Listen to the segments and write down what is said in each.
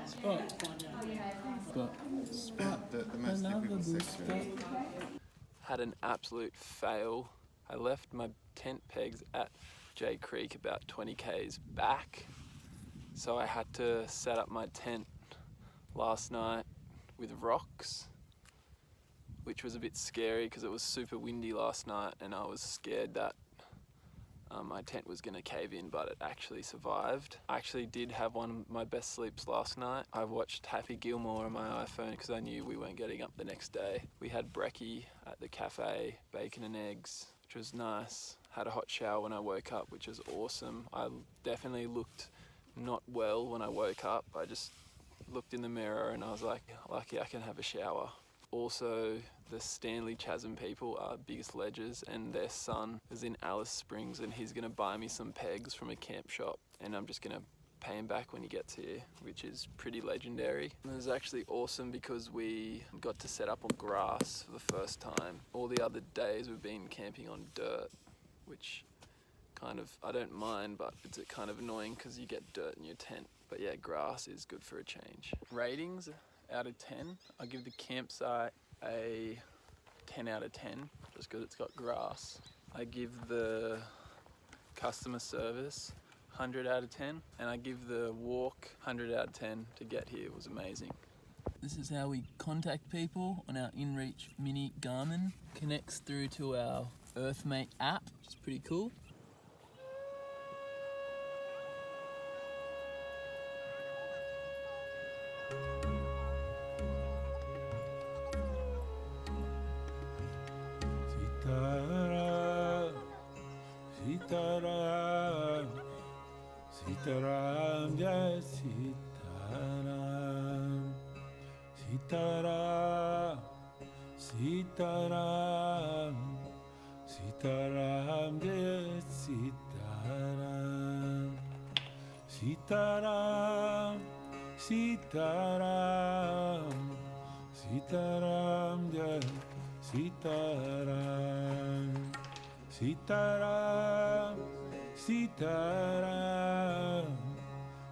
Spot. The most difficult section. Had an absolute fail. I left my tent pegs at J Creek about 20 k's back, so I had to set up my tent last night with rocks, which was a bit scary because it was super windy last night and I was scared that my tent was going to cave in, but it actually survived. I actually did have one of my best sleeps last night. I watched Happy Gilmore on my iPhone because I knew we weren't getting up the next day. We had brekkie at the cafe, bacon and eggs, which was nice. Had a hot shower when I woke up, which was awesome. I definitely looked not well when I woke up. I just looked in the mirror and I was like, lucky I can have a shower. Also, the Stanley Chasm people are biggest ledgers, and their son is in Alice Springs and he's gonna buy me some pegs from a camp shop and I'm just gonna pay him back when he gets here, which is pretty legendary. And it was actually awesome because we got to set up on grass for the first time. All the other days we've been camping on dirt, which kind of, I don't mind, but it's kind of annoying because you get dirt in your tent. But yeah, grass is good for a change. Ratings out of 10, I'll give the campsite a 10 out of 10 just because it's got grass. I give the customer service 100 out of 10 and I give the walk 100 out of 10 to get here. It was amazing. This is how we contact people on our InReach Mini Garmin. Connects through to our Earthmate app, which is pretty cool. Sitaram, Sitaram, Jai Sitaram, Sitaram, Sitaram, Sitaram, Jai Sitaram, Sitaram, Sitaram, Sitaram, Jai Sitaram. Sitaram, Sitaram,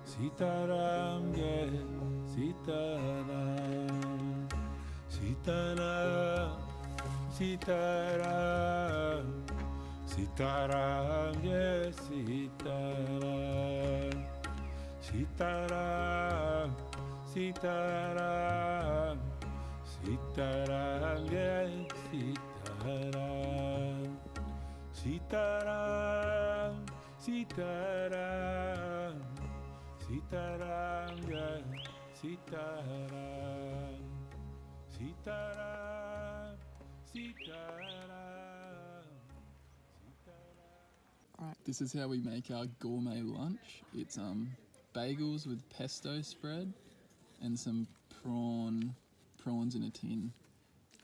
Sitaram, Jai Sitaram, Sitaram, Sitaram, Sitaram, Jai Sitaram, Sitaram, Sitaram, Sitaram, Jai Sitaram. Sitaram, Sitaram, Sitaram, Jai Sitaram, Sitaram, Sitaram, Sitaram. Alright, this is how we make our gourmet lunch. It's bagels with pesto spread and some prawns in a tin.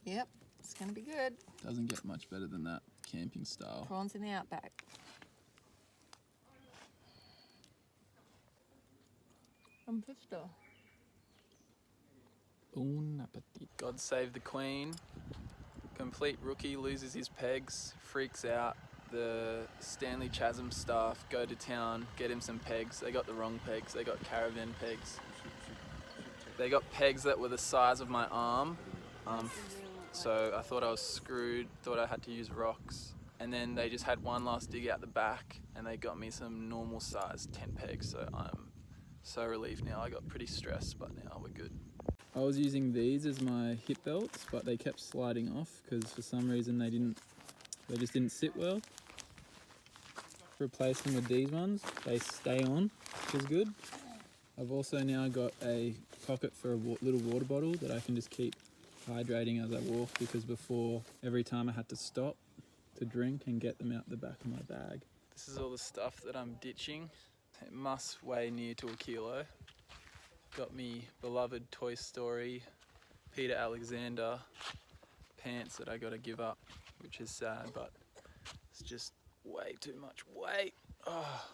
Yep, it's gonna be good. Doesn't get much better than that, camping style. Prawns in the outback. From Pesto. Bon appetit. God save the Queen. Complete rookie, loses his pegs, freaks out. The Stanley Chasm staff go to town, get him some pegs. They got the wrong pegs, they got caravan pegs. They got pegs that were the size of my arm. So I thought I was screwed, thought I had to use rocks. And then they just had one last dig out the back and they got me some normal size tent pegs. So I'm so relieved now. I got pretty stressed, but now we're good. I was using these as my hip belts, but they kept sliding off because for some reason they just didn't sit well. Replace them with these ones. They stay on, which is good. I've also now got a pocket for a little water bottle that I can just keep hydrating as I walk, because before, every time I had to stop to drink and get them out the back of my bag. This is all the stuff that I'm ditching. It must weigh near to a kilo. Got me beloved Toy Story, Peter Alexander pants that I gotta give up, which is sad, but it's just way too much weight. Oh.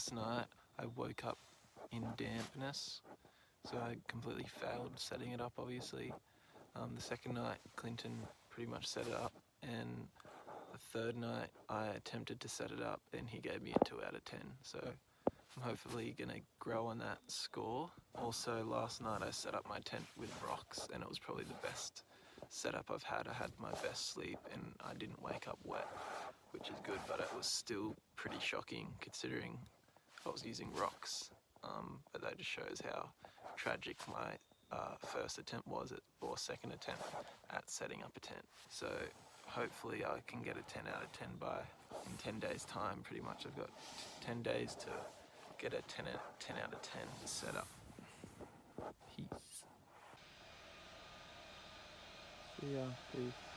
Last night I woke up in dampness, so I completely failed setting it up, obviously. The second night Clinton pretty much set it up, and the third night I attempted to set it up and he gave me a 2 out of 10, so I'm hopefully gonna grow on that score. Also, last night I set up my tent with rocks and it was probably the best setup I've had. I had my best sleep and I didn't wake up wet, which is good, but it was still pretty shocking considering I was using rocks. But that just shows how tragic my first attempt was, or second attempt at setting up a tent. So hopefully I can get a 10 out of 10 in 10 days time. Pretty much I've got 10 days to get a 10 out of 10 set up. Peace. See ya. Peace.